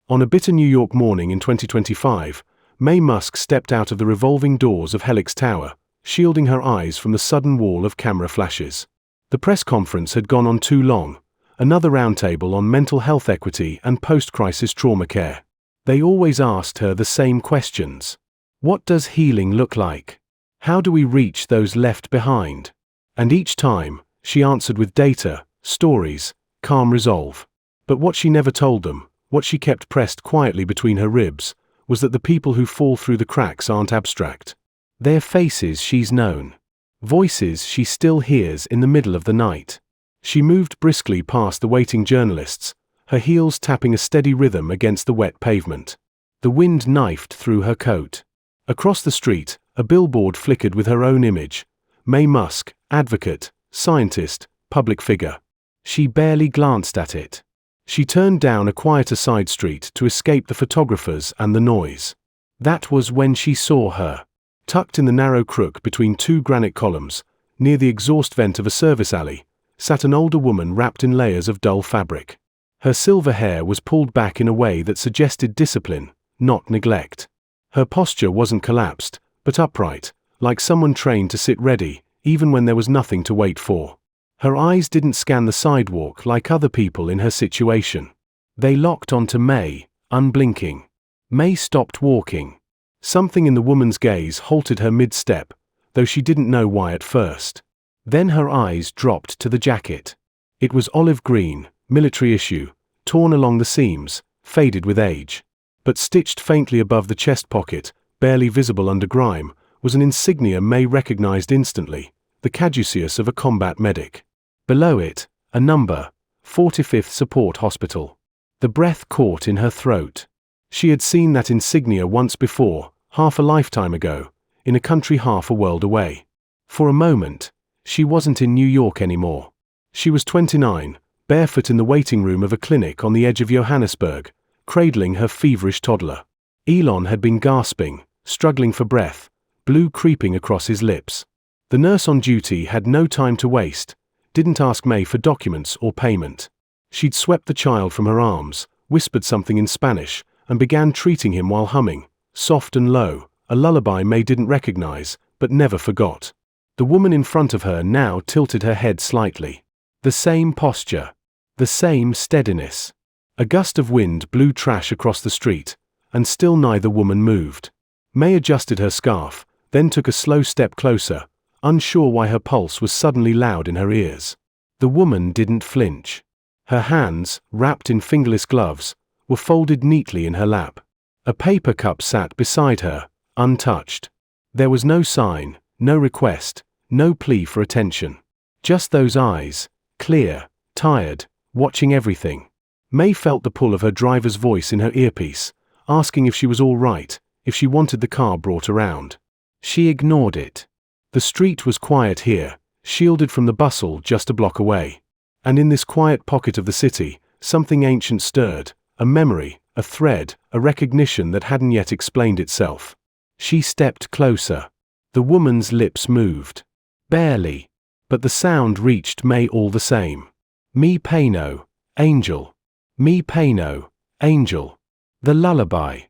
On a bitter New York morning in 2025, Maye Musk stepped out of the revolving doors of Helix Tower, shielding her eyes from the sudden wall of camera flashes. The press conference had gone on too long, another roundtable on mental health equity and post-crisis trauma care. They always asked her the same questions. What does healing look like? How do we reach those left behind? And each time, she answered with data, stories, calm resolve. But what she never told them, what she kept pressed quietly between her ribs, was that the people who fall through the cracks aren't abstract. They're faces she's known. Voices she still hears in the middle of the night. She moved briskly past the waiting journalists, her heels tapping a steady rhythm against the wet pavement. The wind knifed through her coat. Across the street, a billboard flickered with her own image. Maye Musk, advocate, scientist, public figure. She barely glanced at it. She turned down a quieter side street to escape the photographers and the noise. That was when she saw her. Tucked in the narrow crook between two granite columns, near the exhaust vent of a service alley, sat an older woman wrapped in layers of dull fabric. Her silver hair was pulled back in a way that suggested discipline, not neglect. Her posture wasn't collapsed, but upright, like someone trained to sit ready, even when there was nothing to wait for. Her eyes didn't scan the sidewalk like other people in her situation. They locked onto Maye, unblinking. Maye stopped walking. Something in the woman's gaze halted her mid-step, though she didn't know why at first. Then her eyes dropped to the jacket. It was olive green, military issue, torn along the seams, faded with age. But stitched faintly above the chest pocket, barely visible under grime, was an insignia Maye recognized instantly, the caduceus of a combat medic. Below it, a number, 45th Support Hospital. The breath caught in her throat. She had seen that insignia once before, half a lifetime ago, in a country half a world away. For a moment, she wasn't in New York anymore. She was 29, barefoot in the waiting room of a clinic on the edge of Johannesburg, cradling her feverish toddler. Elon had been gasping, struggling for breath, blue creeping across his lips. The nurse on duty had no time to waste, didn't ask Maye for documents or payment. She'd swept the child from her arms, whispered something in Spanish, and began treating him while humming, soft and low, a lullaby Maye didn't recognize, but never forgot. The woman in front of her now tilted her head slightly. The same posture. The same steadiness. A gust of wind blew trash across the street, and still neither woman moved. Maye adjusted her scarf, then took a slow step closer, unsure why her pulse was suddenly loud in her ears. The woman didn't flinch. Her hands, wrapped in fingerless gloves, were folded neatly in her lap. A paper cup sat beside her, untouched. There was no sign, no request, no plea for attention. Just those eyes, clear, tired, watching everything. Maye felt the pull of her driver's voice in her earpiece, asking if she was all right, if she wanted the car brought around. She ignored it. The street was quiet here, shielded from the bustle just a block away. And in this quiet pocket of the city, something ancient stirred, a memory, a thread, a recognition that hadn't yet explained itself. She stepped closer. The woman's lips moved. Barely. But the sound reached Maye all the same. Me Pano, angel. Me Pano, angel. The lullaby.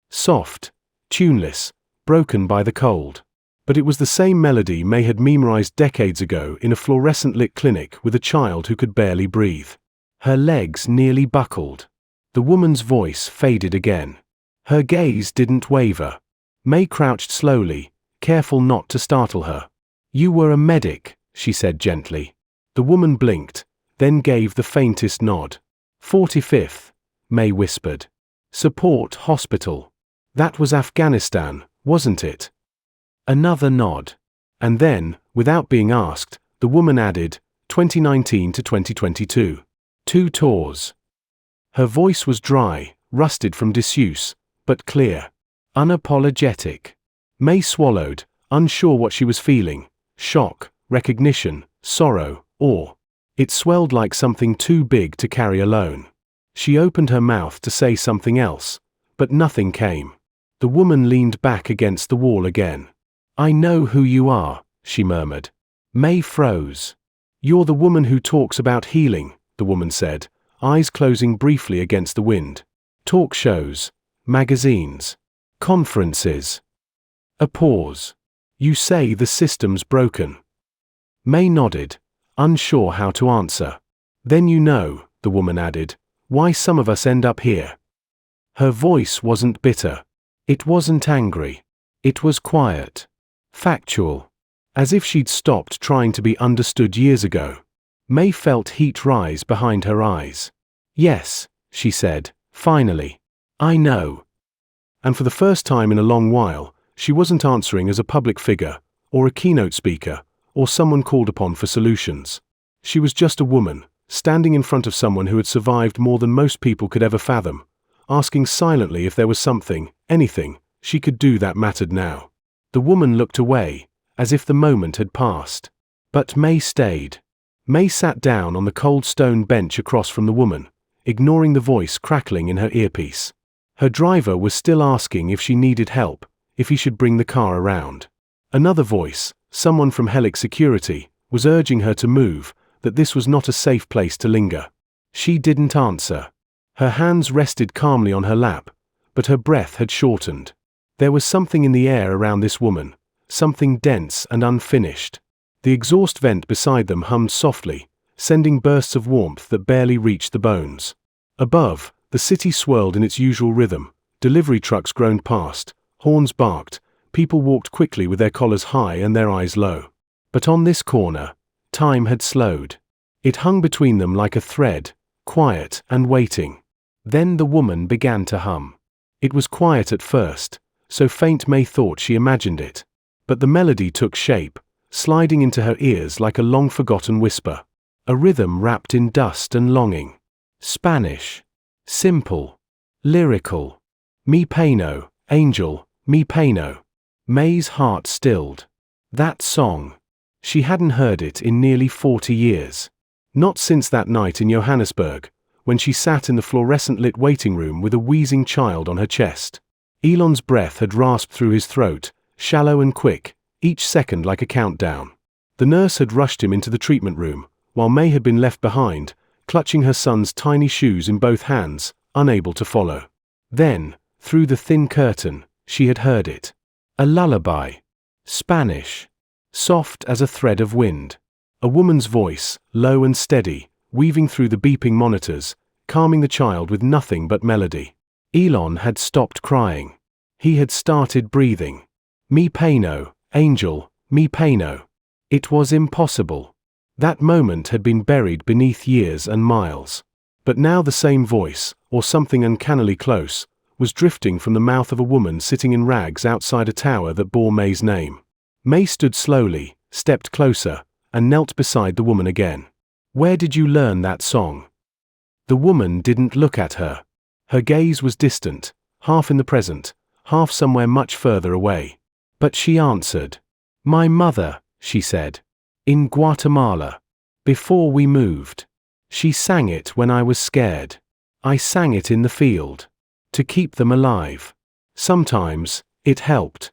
Soft, tuneless, broken by the cold. But it was the same melody Maye had memorized decades ago in a fluorescent-lit clinic with a child who could barely breathe. Her legs nearly buckled. The woman's voice faded again. Her gaze didn't waver. Maye crouched slowly, careful not to startle her. "You were a medic," she said gently. The woman blinked, then gave the faintest nod. 45th, Maye whispered. Support Hospital. That was Afghanistan, wasn't it? Another nod. And then, without being asked, the woman added, 2019 to 2022. 2 tours. Her voice was dry, rusted from disuse, but clear. Unapologetic. Maye swallowed, unsure what she was feeling. Shock, recognition, sorrow, awe. It swelled like something too big to carry alone. She opened her mouth to say something else, but nothing came. The woman leaned back against the wall again. "I know who you are," she murmured. Maye froze. "You're the woman who talks about healing," the woman said, eyes closing briefly against the wind. Talk shows, magazines, conferences. A pause. You say the system's broken. Maye nodded, unsure how to answer. Then you know, the woman added, why some of us end up here. Her voice wasn't bitter. It wasn't angry. It was quiet. Factual. As if she'd stopped trying to be understood years ago. Maye felt heat rise behind her eyes. Yes, she said, finally. I know. And for the first time in a long while, she wasn't answering as a public figure, or a keynote speaker, or someone called upon for solutions. She was just a woman, standing in front of someone who had survived more than most people could ever fathom, asking silently if there was something, anything, she could do that mattered now. The woman looked away, as if the moment had passed. But Maye stayed. Maye sat down on the cold stone bench across from the woman, ignoring the voice crackling in her earpiece. Her driver was still asking if she needed help, if he should bring the car around. Another voice, someone from Helix Security, was urging her to move, that this was not a safe place to linger. She didn't answer. Her hands rested calmly on her lap, but her breath had shortened. There was something in the air around this woman, something dense and unfinished. The exhaust vent beside them hummed softly, sending bursts of warmth that barely reached the bones. Above, the city swirled in its usual rhythm. Delivery trucks groaned past, horns barked, people walked quickly with their collars high and their eyes low. But on this corner, time had slowed. It hung between them like a thread, quiet and waiting. Then the woman began to hum. It was quiet at first, so faint Maye thought she imagined it. But the melody took shape, sliding into her ears like a long-forgotten whisper. A rhythm wrapped in dust and longing. Spanish. Simple. Lyrical. Mi peno, angel, mi peno. Maye's heart stilled. That song. She hadn't heard it in nearly 40 years. Not since that night in Johannesburg, when she sat in the fluorescent-lit waiting room with a wheezing child on her chest. Elon's breath had rasped through his throat, shallow and quick, each second like a countdown. The nurse had rushed him into the treatment room, while Maye had been left behind, clutching her son's tiny shoes in both hands, unable to follow. Then, through the thin curtain, she had heard it. A lullaby. Spanish. Soft as a thread of wind. A woman's voice, low and steady, weaving through the beeping monitors, calming the child with nothing but melody. Elon had stopped crying. He had started breathing. Mi peno, angel, mi peno. It was impossible. That moment had been buried beneath years and miles. But now the same voice, or something uncannily close, was drifting from the mouth of a woman sitting in rags outside a tower that bore Maye's name. Maye stood slowly, stepped closer, and knelt beside the woman again. Where did you learn that song? The woman didn't look at her. Her gaze was distant, half in the present, half somewhere much further away. But she answered. My mother, she said. In Guatemala. Before we moved. She sang it when I was scared. I sang it in the field. To keep them alive. Sometimes, it helped.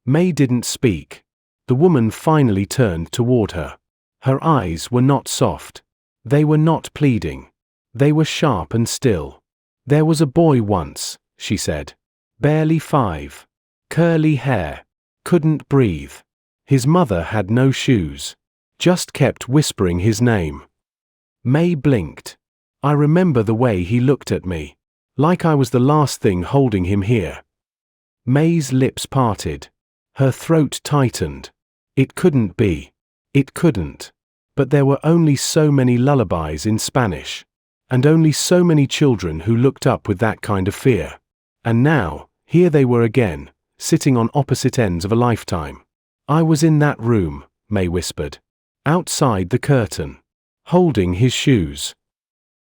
Maye didn't speak. The woman finally turned toward her. Her eyes were not soft. They were not pleading. They were sharp and still. There was a boy once, she said. Barely 5. Curly hair. Couldn't breathe. His mother had no shoes. Just kept whispering his name. Maye blinked. I remember the way he looked at me. Like I was the last thing holding him here. Maye's lips parted. Her throat tightened. It couldn't be. It couldn't. But there were only so many lullabies in Spanish. And only so many children who looked up with that kind of fear. And now, here they were again, sitting on opposite ends of a lifetime. I was in that room, Maye whispered. Outside the curtain. Holding his shoes.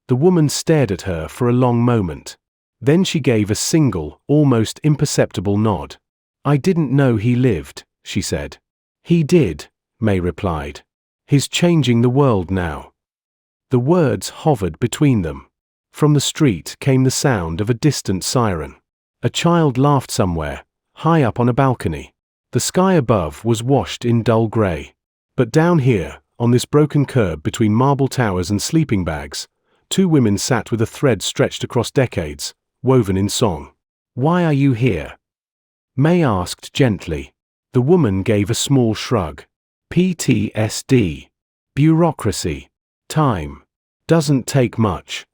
The woman stared at her for a long moment. Then she gave a single, almost imperceptible nod. I didn't know he lived, she said. He did, Maye replied. He's changing the world now. The words hovered between them. From the street came the sound of a distant siren. A child laughed somewhere, high up on a balcony. The sky above was washed in dull grey. But down here, on this broken curb between marble towers and sleeping bags, 2 women sat with a thread stretched across decades, woven in song. "Why are you here?" Maye asked gently. The woman gave a small shrug. "PTSD. Bureaucracy. Time. Doesn't take much."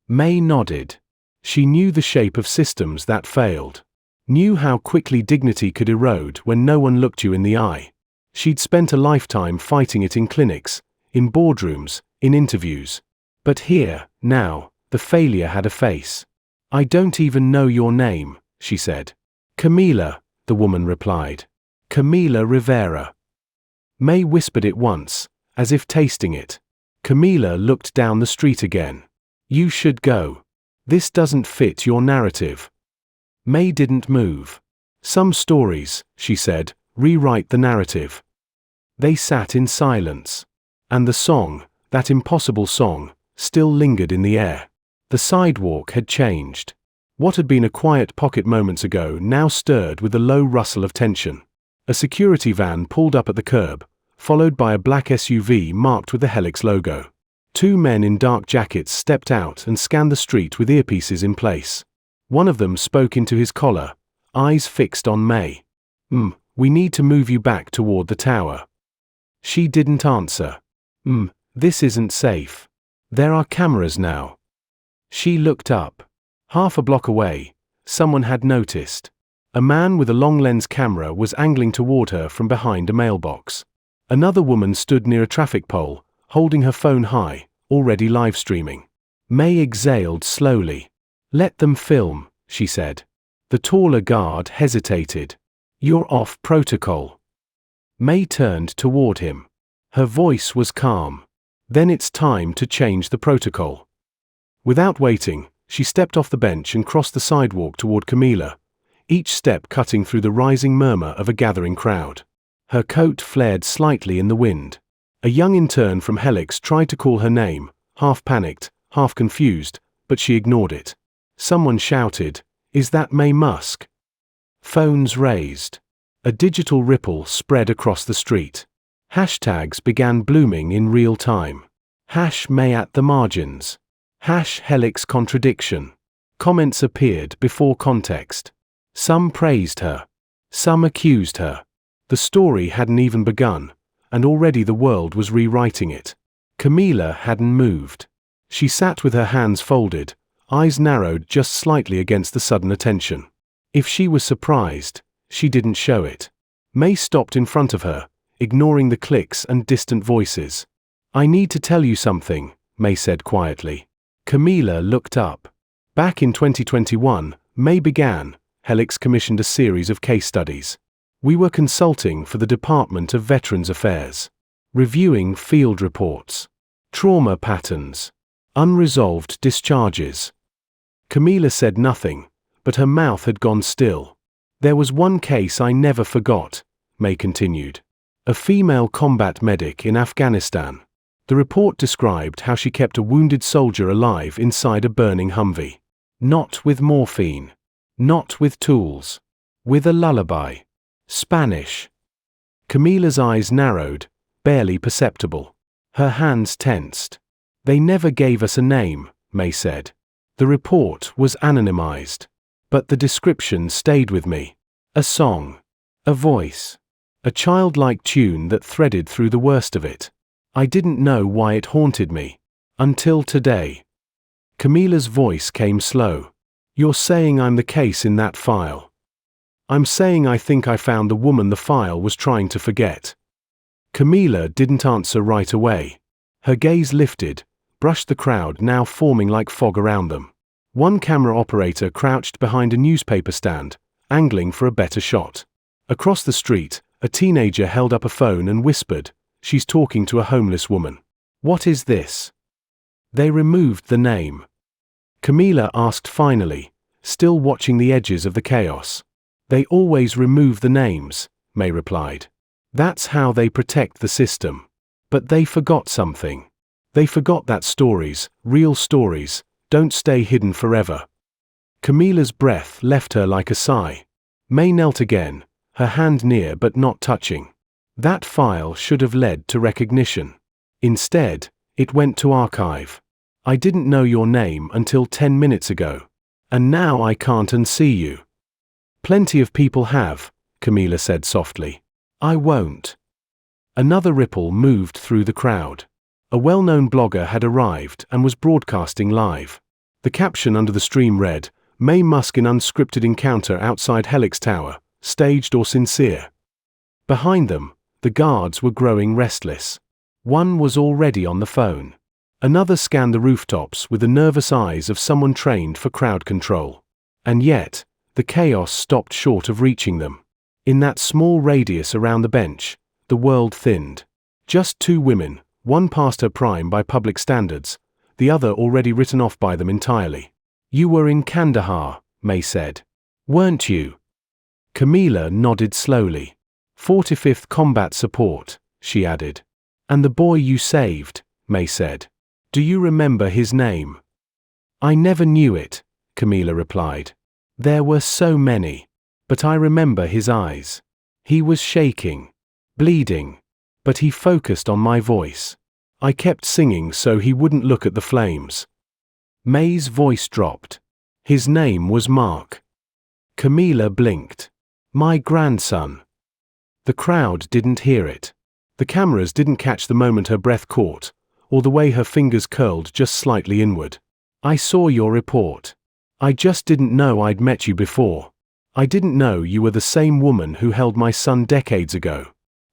Maye nodded. She knew the shape of systems that failed. Knew how quickly dignity could erode when no one looked you in the eye. She'd spent a lifetime fighting it in clinics, in boardrooms, in interviews. But here, now, the failure had a face. "I don't even know your name," she said. "Camila," the woman replied. "Camila Rivera." Maye whispered it once, as if tasting it. Camila looked down the street again. "You should go. This doesn't fit your narrative." Maye didn't move. "Some stories," she said, "rewrite the narrative." They sat in silence. And the song, that impossible song, still lingered in the air. The sidewalk had changed. What had been a quiet pocket moments ago now stirred with a low rustle of tension. A security van pulled up at the curb, followed by a black SUV marked with the Helix logo. Two men in dark jackets stepped out and scanned the street with earpieces in place. One of them spoke into his collar, eyes fixed on Maye. We need to move you back toward the tower." She didn't answer. This isn't safe. There are cameras now." She looked up. Half a block away, someone had noticed. A man with a long-lens camera was angling toward her from behind a mailbox. Another woman stood near a traffic pole, holding her phone high, already live-streaming. Maye exhaled slowly. "Let them film," she said. The taller guard hesitated. "You're off protocol." Maye turned toward him. Her voice was calm. "Then it's time to change the protocol." Without waiting, she stepped off the bench and crossed the sidewalk toward Camila, each step cutting through the rising murmur of a gathering crowd. Her coat flared slightly in the wind. A young intern from Helix tried to call her name, half panicked, half confused, but she ignored it. Someone shouted, "Is that Maye Musk?" Phones raised. A digital ripple spread across the street. Hashtags began blooming in real time. #Maye at the margins. #Helix contradiction. Comments appeared before context. Some praised her. Some accused her. The story hadn't even begun, and already the world was rewriting it. Camila hadn't moved. She sat with her hands folded, eyes narrowed just slightly against the sudden attention. If she was surprised, she didn't show it. Maye stopped in front of her, ignoring the clicks and distant voices. "I need to tell you something," Maye said quietly. Camila looked up. Back in 2021, Maye began. Helix commissioned a series of case studies. We were consulting for the Department of Veterans Affairs, reviewing field reports, trauma patterns, unresolved discharges. Camila said nothing, but her mouth had gone still. "There was one case I never forgot," Maye continued. "A female combat medic in Afghanistan. The report described how she kept a wounded soldier alive inside a burning Humvee. Not with morphine. Not with tools. With a lullaby. Spanish." Camila's eyes narrowed, barely perceptible. Her hands tensed. "They never gave us a name," Maye said. "The report was anonymized. But the description stayed with me. A song. A voice. A childlike tune that threaded through the worst of it. I didn't know why it haunted me. Until today." Camila's voice came slow. "You're saying I'm the case in that file." "I'm saying I think I found the woman the file was trying to forget." Camila didn't answer right away. Her gaze lifted, brushed the crowd now forming like fog around them. One camera operator crouched behind a newspaper stand, angling for a better shot. Across the street, a teenager held up a phone and whispered, "She's talking to a homeless woman." "What is this?" "They removed the name." Camila asked finally, still watching the edges of the chaos. "They always remove the names," Maye replied. "That's how they protect the system. But they forgot something. They forgot that stories, real stories, don't stay hidden forever." Camila's breath left her like a sigh. Maye knelt again, her hand near but not touching. That file should have led to recognition. Instead, it went to archive. "I didn't know your name until 10 minutes ago." And now I can't unsee you. Plenty of people have, Camila said softly. I won't. Another ripple moved through the crowd. A well-known blogger had arrived and was broadcasting live. The caption under the stream read, Maye Musk in unscripted encounter outside Helix Tower, staged or sincere. Behind them, the guards were growing restless. One was already on the phone. Another scanned the rooftops with the nervous eyes of someone trained for crowd control. And yet, the chaos stopped short of reaching them. In that small radius around the bench, the world thinned. Just two women, one past her prime by public standards, the other already written off by them entirely. You were in Kandahar, Maye said. Weren't you? Camila nodded slowly. 45th Combat Support, she added. And the boy you saved, Maye said. Do you remember his name? I never knew it, Camila replied. There were so many. But I remember his eyes. He was shaking, bleeding, but he focused on my voice. I kept singing so he wouldn't look at the flames. Maye's voice dropped. His name was Mark. Camila blinked. My grandson. The crowd didn't hear it. The cameras didn't catch the moment her breath caught, or the way her fingers curled just slightly inward. I saw your report. I just didn't know I'd met you before. I didn't know you were the same woman who held my son decades ago.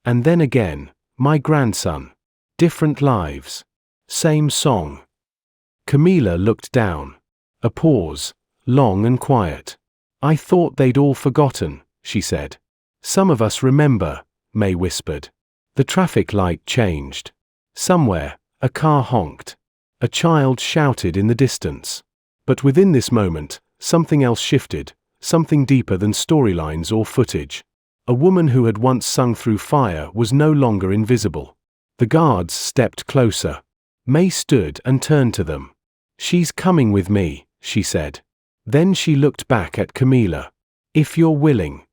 And then again, my grandson. Different lives. Same song. Camila looked down. A pause, long and quiet. I thought they'd all forgotten, she said. Some of us remember, Maye whispered. The traffic light changed. Somewhere, a car honked. A child shouted in the distance. But within this moment, something else shifted, something deeper than storylines or footage. A woman who had once sung through fire was no longer invisible. The guards stepped closer. Maye stood and turned to them. She's coming with me, she said. Then she looked back at Camila. If you're willing.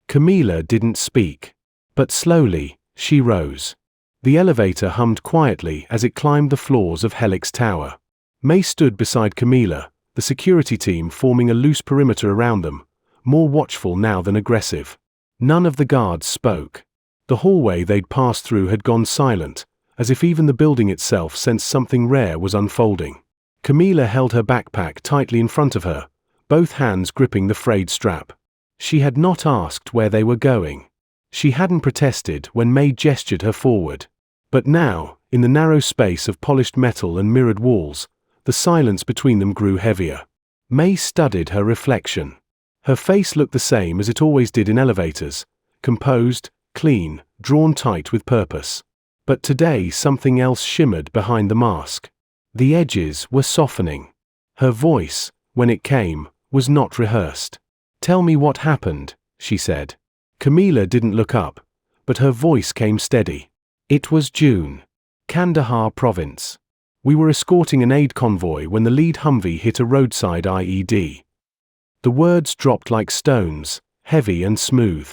Camila didn't speak. But slowly, she rose. The elevator hummed quietly as it climbed the floors of Helix Tower. Maye stood beside Camila, the security team forming a loose perimeter around them, more watchful now than aggressive. None of the guards spoke. The hallway they'd passed through had gone silent, as if even the building itself sensed something rare was unfolding. Camila held her backpack tightly in front of her, both hands gripping the frayed strap. She had not asked where they were going. She hadn't protested when Maye gestured her forward. But now, in the narrow space of polished metal and mirrored walls, the silence between them grew heavier. Maye studied her reflection. Her face looked the same as it always did in elevators, composed, clean, drawn tight with purpose. But today something else shimmered behind the mask. The edges were softening. Her voice, when it came, was not rehearsed. Tell me what happened, she said. Camila didn't look up, but her voice came steady. It was June. Kandahar province. We were escorting an aid convoy when the lead Humvee hit a roadside IED. The words dropped like stones, heavy and smooth.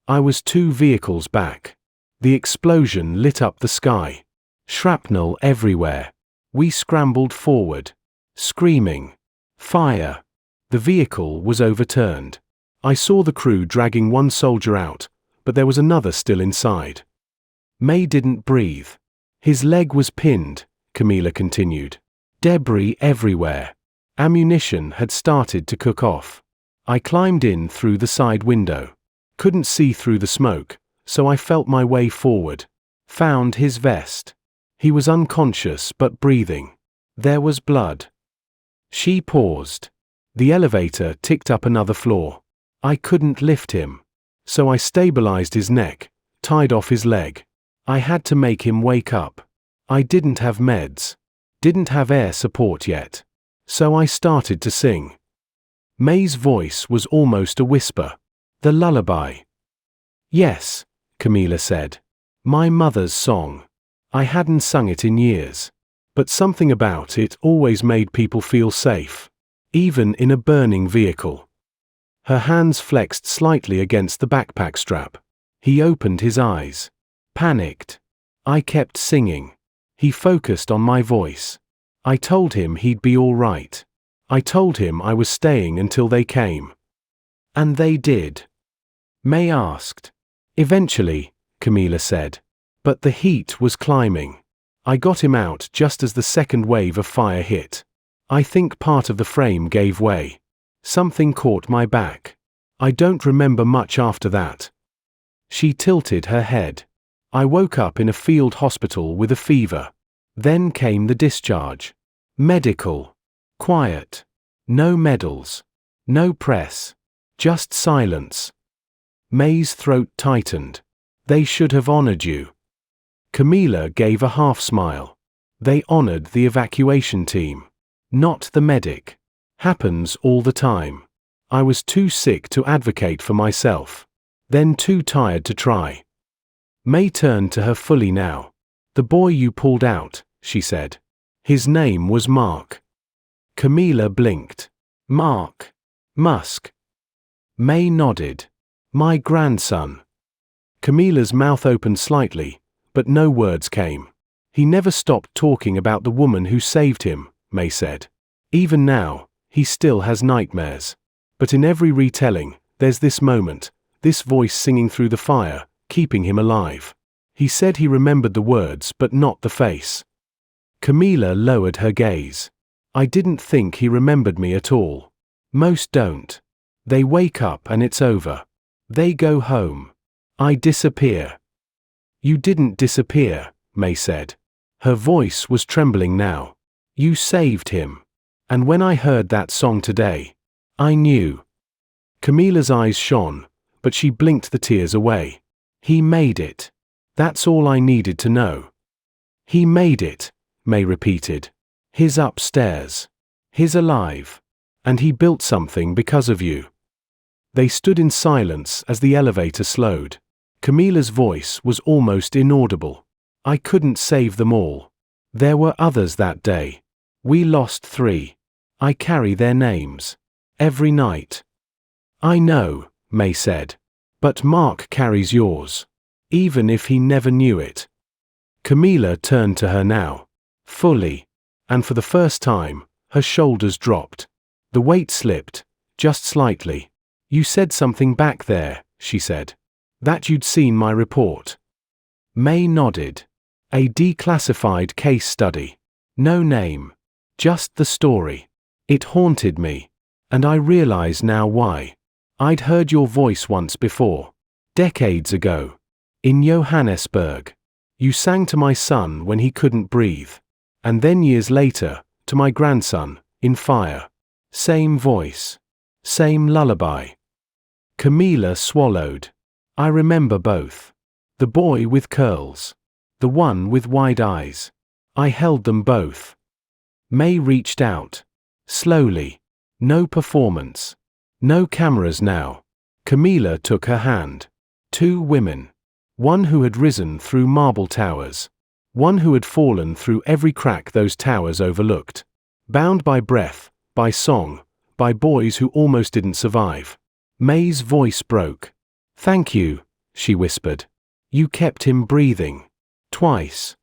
I was 2 vehicles back. The explosion lit up the sky. Shrapnel everywhere. We scrambled forward. Screaming. Fire. The vehicle was overturned. I saw the crew dragging one soldier out, but there was another still inside. Maye didn't breathe. His leg was pinned, Camila continued. Debris everywhere. Ammunition had started to cook off. I climbed in through the side window. Couldn't see through the smoke, so I felt my way forward. Found his vest. He was unconscious but breathing. There was blood. She paused. The elevator ticked up another floor. I couldn't lift him. So I stabilized his neck, tied off his leg. I had to make him wake up. I didn't have meds. Didn't have air support yet. So I started to sing. Maye's voice was almost a whisper. The lullaby. Yes, Camila said. My mother's song. I hadn't sung it in years. But something about it always made people feel safe. Even in a burning vehicle. Her hands flexed slightly against the backpack strap. He opened his eyes. Panicked. I kept singing. He focused on my voice. I told him he'd be all right. I told him I was staying until they came. And they did? Maye asked. Eventually, Camila said. But the heat was climbing. I got him out just as the second wave of fire hit. I think part of the frame gave way. Something caught my back. I don't remember much after that. She tilted her head. I woke up in a field hospital with a fever. Then came the discharge. Medical. Quiet. No medals. No press. Just silence. Maye's throat tightened. They should have honored you. Camila gave a half smile. They honored the evacuation team. Not the medic. Happens all the time. I was too sick to advocate for myself. Then too tired to try. Maye turned to her fully now. The boy you pulled out, she said. His name was Mark. Camila blinked. Mark. Musk. Maye nodded. My grandson. Camila's mouth opened slightly, but no words came. He never stopped talking about the woman who saved him, Maye said. Even now, he still has nightmares. But in every retelling, there's this moment, this voice singing through the fire, keeping him alive. He said he remembered the words but not the face. Camila lowered her gaze. I didn't think he remembered me at all. Most don't. They wake up and it's over. They go home. I disappear. You didn't disappear, Maye said. Her voice was trembling now. You saved him. And when I heard that song today, I knew. Camila's eyes shone, but she blinked the tears away. He made it. That's all I needed to know. He made it, Maye repeated. He's upstairs. He's alive. And he built something because of you. They stood in silence as the elevator slowed. Camila's voice was almost inaudible. I couldn't save them all. There were others that day. We lost 3. I carry their names. Every night. I know, Maye said. But Mark carries yours. Even if he never knew it. Camila turned to her now. Fully. And for the first time, her shoulders dropped. The weight slipped, just slightly. You said something back there, she said. That you'd seen my report. Maye nodded. A declassified case study. No name. Just the story. It haunted me. And I realize now why. I'd heard your voice once before. Decades ago. In Johannesburg. You sang to my son when he couldn't breathe. And then years later, to my grandson, in fire. Same voice. Same lullaby. Camila swallowed. I remember both. The boy with curls. The one with wide eyes. I held them both. Maye reached out. Slowly. No performance. No cameras now. Camila took her hand. 2 women. One who had risen through marble towers. One who had fallen through every crack those towers overlooked. Bound by breath, by song, by boys who almost didn't survive. Maye's voice broke. Thank you, she whispered. You kept him breathing. Twice.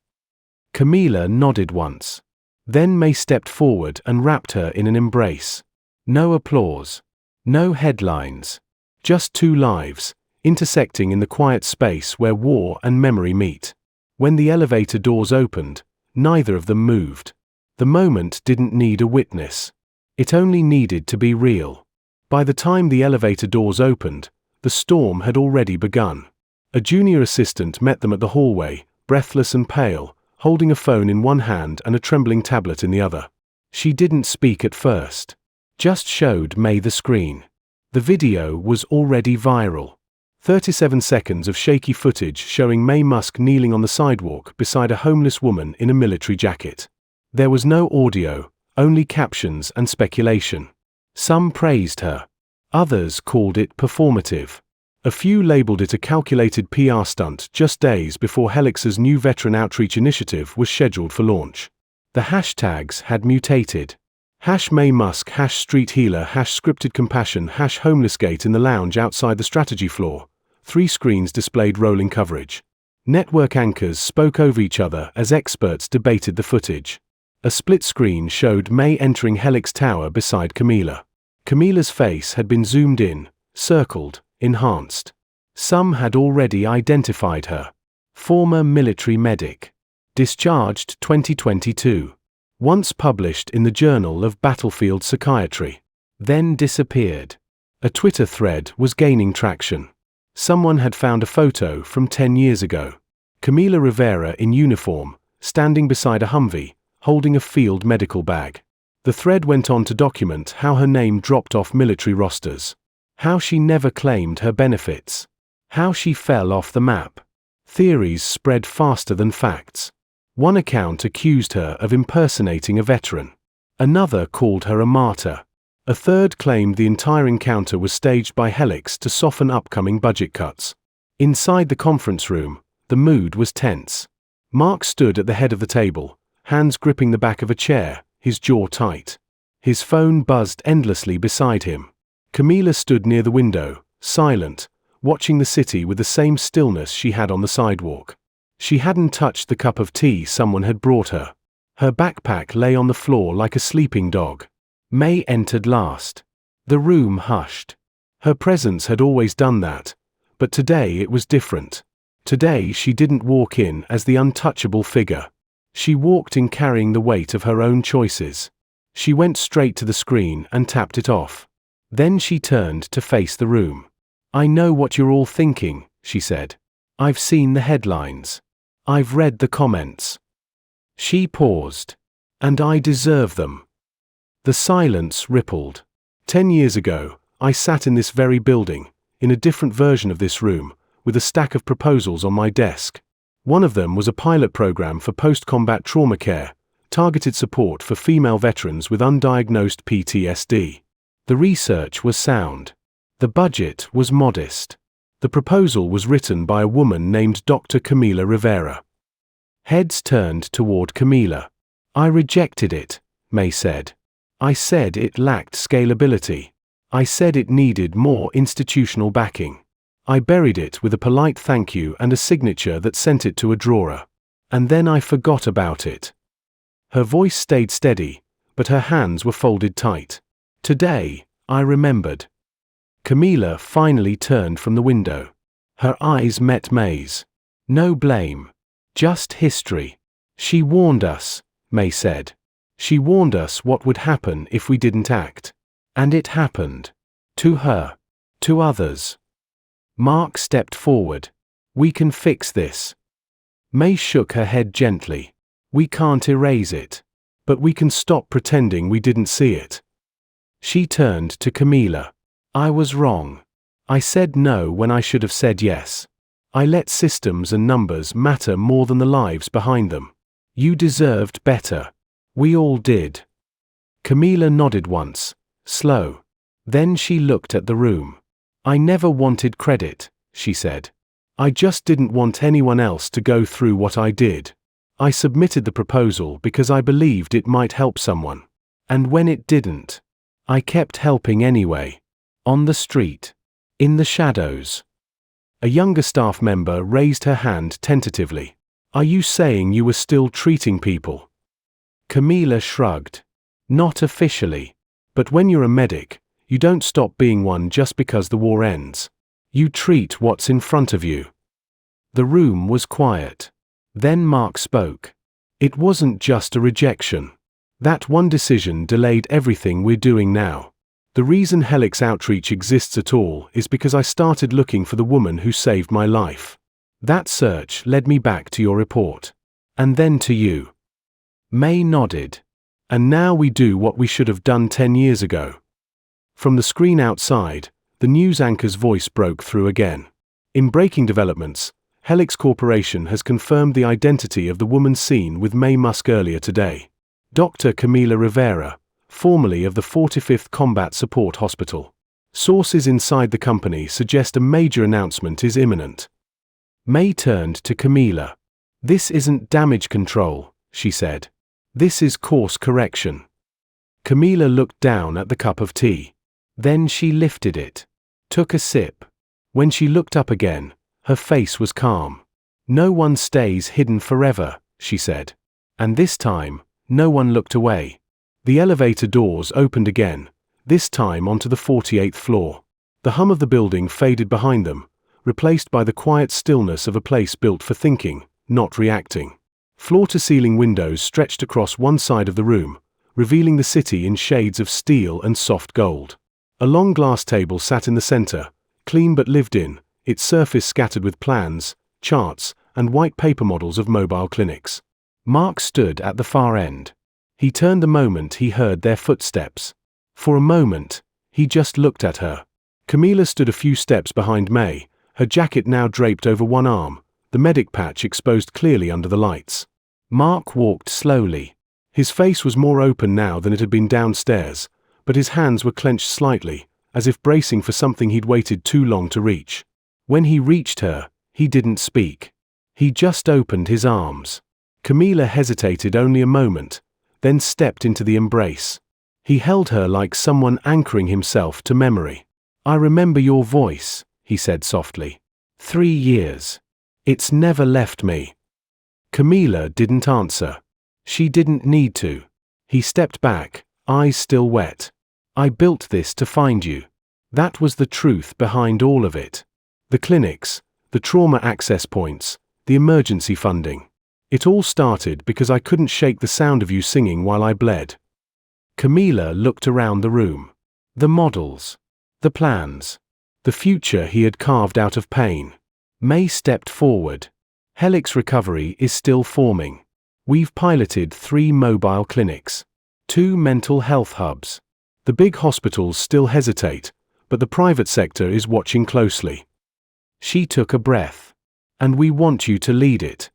Camila nodded once. Then Maye stepped forward and wrapped her in an embrace. No applause. No headlines. Just 2 lives, intersecting in the quiet space where war and memory meet. When the elevator doors opened, neither of them moved. The moment didn't need a witness. It only needed to be real. By the time the elevator doors opened, the storm had already begun. A junior assistant met them at the hallway, breathless and pale, holding a phone in one hand and a trembling tablet in the other. She didn't speak at first. Just showed Maye the screen. The video was already viral. 37 seconds of shaky footage showing Maye Musk kneeling on the sidewalk beside a homeless woman in a military jacket. There was no audio, only captions and speculation. Some praised her. Others called it performative. A few labeled it a calculated PR stunt just days before Helix's new veteran outreach initiative was scheduled for launch. The hashtags had mutated. #Maye Musk, #Street Healer, #Scripted Compassion, #HomelessGate in the lounge outside the strategy floor. 3 screens displayed rolling coverage. Network anchors spoke over each other as experts debated the footage. A split screen showed Maye entering Helix Tower beside Camila. Camila's face had been zoomed in, circled, enhanced. Some had already identified her. Former military medic. Discharged 2022. Once published in the Journal of Battlefield Psychiatry. Then disappeared. A Twitter thread was gaining traction. Someone had found a photo from 10 years ago. Camila Rivera in uniform, standing beside a Humvee, holding a field medical bag. The thread went on to document how her name dropped off military rosters. How she never claimed her benefits. How she fell off the map. Theories spread faster than facts. One account accused her of impersonating a veteran. Another called her a martyr. A third claimed the entire encounter was staged by Helix to soften upcoming budget cuts. Inside the conference room, the mood was tense. Mark stood at the head of the table, hands gripping the back of a chair, his jaw tight. His phone buzzed endlessly beside him. Camila stood near the window, silent, watching the city with the same stillness she had on the sidewalk. She hadn't touched the cup of tea someone had brought her. Her backpack lay on the floor like a sleeping dog. Maye entered last. The room hushed. Her presence had always done that, but today it was different. Today she didn't walk in as the untouchable figure. She walked in carrying the weight of her own choices. She went straight to the screen and tapped it off. Then she turned to face the room. "I know what you're all thinking," she said. "I've seen the headlines. I've read the comments." She paused. "And I deserve them." The silence rippled. 10 years ago, I sat in this very building, in a different version of this room, with a stack of proposals on my desk. One of them was a pilot program for post-combat trauma care, targeted support for female veterans with undiagnosed PTSD. The research was sound. The budget was modest. The proposal was written by a woman named Dr. Camila Rivera. Heads turned toward Camila. "I rejected it," Maye said. "I said it lacked scalability. I said it needed more institutional backing. I buried it with a polite thank you and a signature that sent it to a drawer. And then I forgot about it." Her voice stayed steady, but her hands were folded tight. "Today, I remembered." Camila finally turned from the window. Her eyes met Maye's. No blame. Just history. "She warned us," Maye said. "She warned us what would happen if we didn't act. And it happened. To her. To others." Mark stepped forward. "We can fix this." Maye shook her head gently. "We can't erase it. But we can stop pretending we didn't see it." She turned to Camila. "I was wrong. I said no when I should have said yes. I let systems and numbers matter more than the lives behind them. You deserved better. We all did." Camila nodded once, slow. Then she looked at the room. "I never wanted credit," she said. "I just didn't want anyone else to go through what I did. I submitted the proposal because I believed it might help someone. And when it didn't, I kept helping anyway. On the street. In the shadows." A younger staff member raised her hand tentatively. "Are you saying you were still treating people?" Camila shrugged. "Not officially. But when you're a medic, you don't stop being one just because the war ends. You treat what's in front of you." The room was quiet. Then Mark spoke. "It wasn't just a rejection. That one decision delayed everything we're doing now. The reason Helix Outreach exists at all is because I started looking for the woman who saved my life. That search led me back to your report. And then to you." Maye nodded. "And now we do what we should have done 10 years ago." From the screen outside, the news anchor's voice broke through again. "In breaking developments, Helix Corporation has confirmed the identity of the woman seen with Maye Musk earlier today. Dr. Camila Rivera, formerly of the 45th Combat Support Hospital. Sources inside the company suggest a major announcement is imminent." Maye turned to Camila. "This isn't damage control," she said. "This is course correction." Camila looked down at the cup of tea. Then she lifted it. Took a sip. When she looked up again, her face was calm. "No one stays hidden forever," she said. "And this time, No one looked away. The elevator doors opened again, this time onto the 48th floor. The hum of the building faded behind them, replaced by the quiet stillness of a place built for thinking, not reacting. Floor-to-ceiling windows stretched across one side of the room, revealing the city in shades of steel and soft gold. A long glass table sat in the center, clean but lived in, its surface scattered with plans, charts, and white paper models of mobile clinics. Mark stood at the far end. He turned the moment he heard their footsteps. For a moment, he just looked at her. Camila stood a few steps behind Maye, her jacket now draped over one arm, the medic patch exposed clearly under the lights. Mark walked slowly. His face was more open now than it had been downstairs, but his hands were clenched slightly, as if bracing for something he'd waited too long to reach. When he reached her, he didn't speak. He just opened his arms. Camila hesitated only a moment, then stepped into the embrace. He held her like someone anchoring himself to memory. "I remember your voice," he said softly. 3 years. It's never left me." Camila didn't answer. She didn't need to. He stepped back, eyes still wet. "I built this to find you." That was the truth behind all of it. The clinics, the trauma access points, the emergency funding. It all started because I couldn't shake the sound of you singing while I bled. Camila looked around the room. The models. The plans. The future he had carved out of pain. Maye stepped forward. "Helix recovery is still forming. We've piloted 3 mobile clinics. 2 mental health hubs. The big hospitals still hesitate, but the private sector is watching closely." She took a breath. "And we want you to lead it."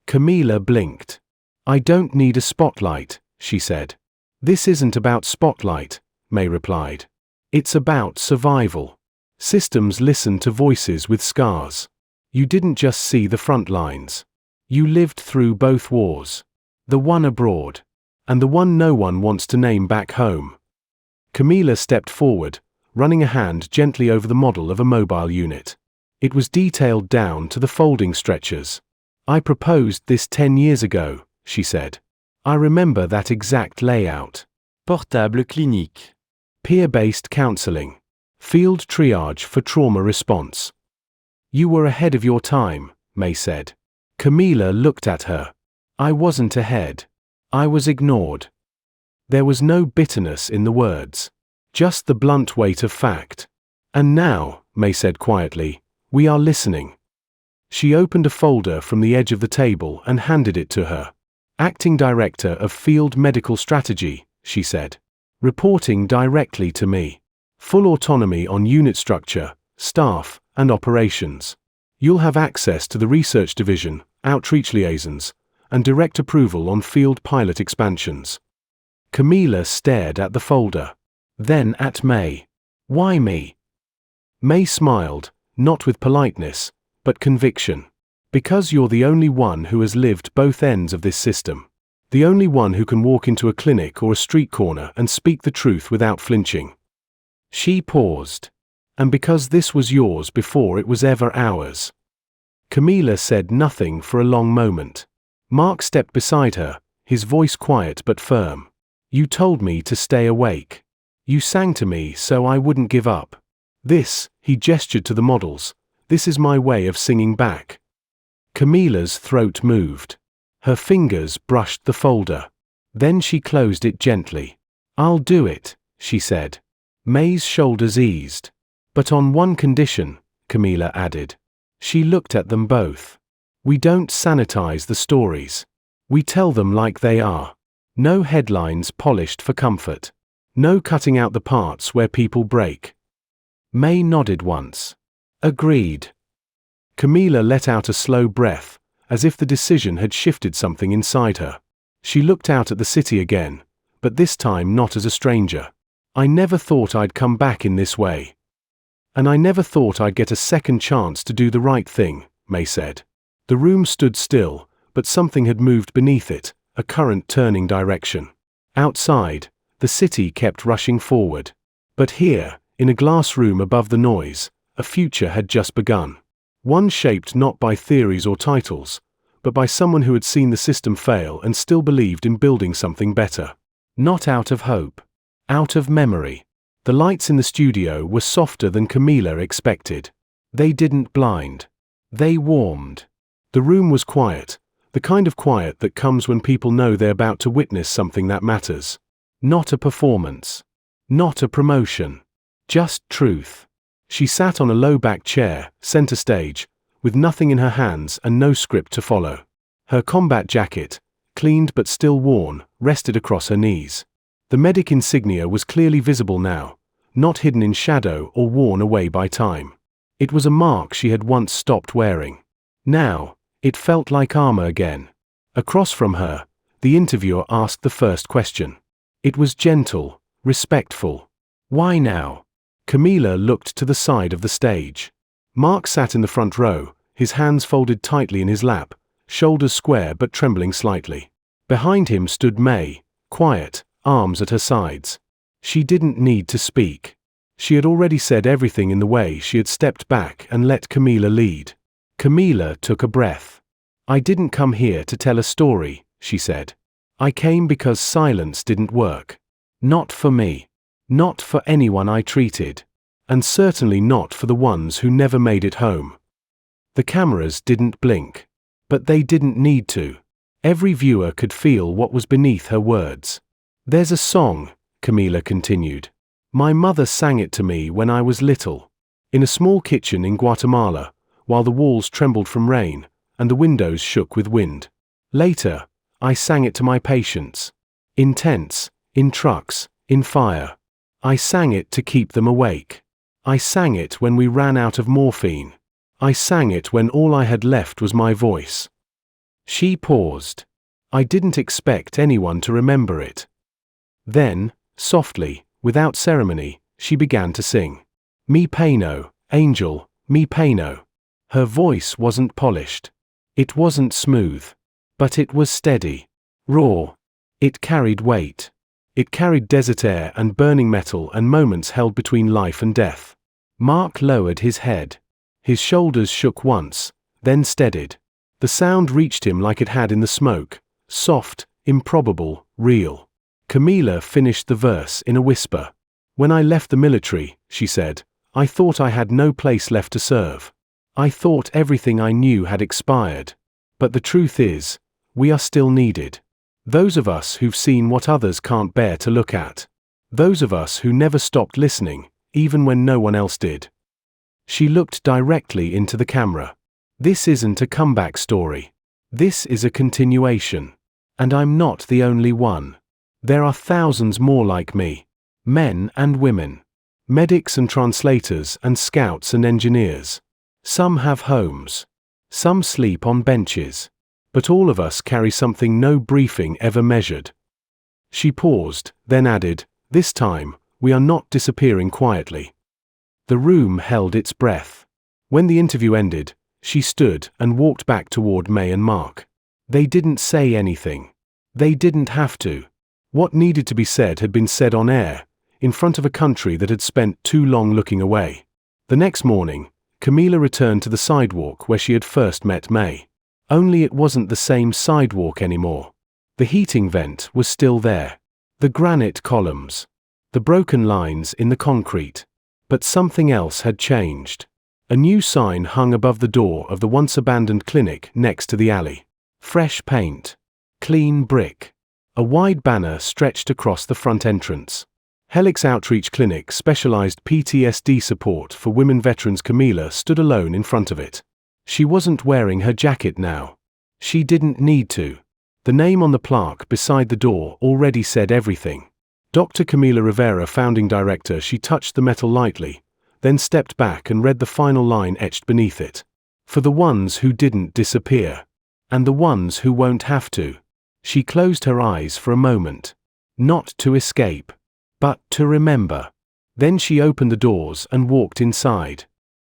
Camila blinked. "I don't need a spotlight," she said. "This isn't about spotlight," Maye replied. "It's about survival. Systems listen to voices with scars. You didn't just see the front lines. You lived through both wars. The one abroad, and the one no one wants to name back home." Camila stepped forward, running a hand gently over the model of a mobile unit. It was detailed down to the folding stretchers. "I proposed this 10 years ago," she said. "I remember that exact layout. Portable clinique. Peer-based counseling. Field triage for trauma response." "You were ahead of your time," Maye said. Camila looked at her. "I wasn't ahead. I was ignored." There was no bitterness in the words. Just the blunt weight of fact. "And now," Maye said quietly, "we are listening." She opened a folder from the edge of the table and handed it to her. "Acting Director of Field Medical Strategy," she said. "Reporting directly to me. Full autonomy on unit structure, staff, and operations. You'll have access to the research division, outreach liaisons, and direct approval on field pilot expansions." Camila stared at the folder. Then at Maye. "Why me?" Maye smiled, not with politeness, but conviction. "Because you're the only one who has lived both ends of this system. The only one who can walk into a clinic or a street corner and speak the truth without flinching." She paused. "And because this was yours before it was ever ours." Camila said nothing for a long moment. Mark stepped beside her, his voice quiet but firm. "You told me to stay awake. You sang to me so I wouldn't give up. This," he gestured to the models, "this is my way of singing back." Camila's throat moved. Her fingers brushed the folder. Then she closed it gently. "I'll do it," she said. Maye's shoulders eased. "But on one condition," Camila added. She looked at them both. "We don't sanitize the stories. We tell them like they are. No headlines polished for comfort. No cutting out the parts where people break." Maye nodded once. "Agreed." Camila let out a slow breath, as if the decision had shifted something inside her. She looked out at the city again, but this time not as a stranger. "I never thought I'd come back in this way. And I never thought I'd get a second chance to do the right thing," Maye said. The room stood still, but something had moved beneath it, a current turning direction. Outside, the city kept rushing forward. But here, in a glass room above the noise, a future had just begun. One shaped not by theories or titles, but by someone who had seen the system fail and still believed in building something better. Not out of hope. Out of memory. The lights in the studio were softer than Camila expected. They didn't blind. They warmed. The room was quiet, the kind of quiet that comes when people know they're about to witness something that matters. Not a performance. Not a promotion. Just truth. She sat on a low-back chair, center stage, with nothing in her hands and no script to follow. Her combat jacket, cleaned but still worn, rested across her knees. The medic insignia was clearly visible now, not hidden in shadow or worn away by time. It was a mark she had once stopped wearing. Now, it felt like armor again. Across from her, the interviewer asked the first question. It was gentle, respectful. Why now? Camila looked to the side of the stage. Mark sat in the front row, his hands folded tightly in his lap, shoulders square but trembling slightly. Behind him stood Maye, quiet, arms at her sides. She didn't need to speak. She had already said everything in the way she had stepped back and let Camila lead. Camila took a breath. I didn't come here to tell a story, she said. I came because silence didn't work. Not for me. Not for anyone I treated. And certainly not for the ones who never made it home. The cameras didn't blink. But they didn't need to. Every viewer could feel what was beneath her words. There's a song, Camila continued. My mother sang it to me when I was little. In a small kitchen in Guatemala, while the walls trembled from rain, and the windows shook with wind. Later, I sang it to my patients. In tents, in trucks, in fire. I sang it to keep them awake. I sang it when we ran out of morphine. I sang it when all I had left was my voice. She paused. I didn't expect anyone to remember it. Then, softly, without ceremony, she began to sing. Mi Peno, Angel, Mi Peno. Her voice wasn't polished. It wasn't smooth. But it was steady. Raw. It carried weight. It carried desert air and burning metal and moments held between life and death. Mark lowered his head. His shoulders shook once, then steadied. The sound reached him like it had in the smoke, soft, improbable, real. Camila finished the verse in a whisper. When I left the military, she said, I thought I had no place left to serve. I thought everything I knew had expired. But the truth is, we are still needed. Those of us who've seen what others can't bear to look at. Those of us who never stopped listening, even when no one else did. She looked directly into the camera. This isn't a comeback story. This is a continuation. And I'm not the only one. There are thousands more like me. Men and women. Medics and translators and scouts and engineers. Some have homes. Some sleep on benches. But all of us carry something no briefing ever measured. She paused, then added, this time, we are not disappearing quietly. The room held its breath. When the interview ended, she stood and walked back toward Maye and Mark. They didn't say anything. They didn't have to. What needed to be said had been said on air, in front of a country that had spent too long looking away. The next morning, Camila returned to the sidewalk where she had first met Maye. Only it wasn't the same sidewalk anymore. The heating vent was still there. The granite columns. The broken lines in the concrete. But something else had changed. A new sign hung above the door of the once abandoned clinic next to the alley. Fresh paint. Clean brick. A wide banner stretched across the front entrance. Helix Outreach Clinic specialized PTSD support for women veterans. Camila stood alone in front of it. She wasn't wearing her jacket now. She didn't need to. The name on the plaque beside the door already said everything. Dr. Camila Rivera, founding director. She touched the metal lightly, then stepped back and read the final line etched beneath it. For the ones who didn't disappear. And the ones who won't have to. She closed her eyes for a moment. Not to escape. But to remember. Then she opened the doors and walked inside.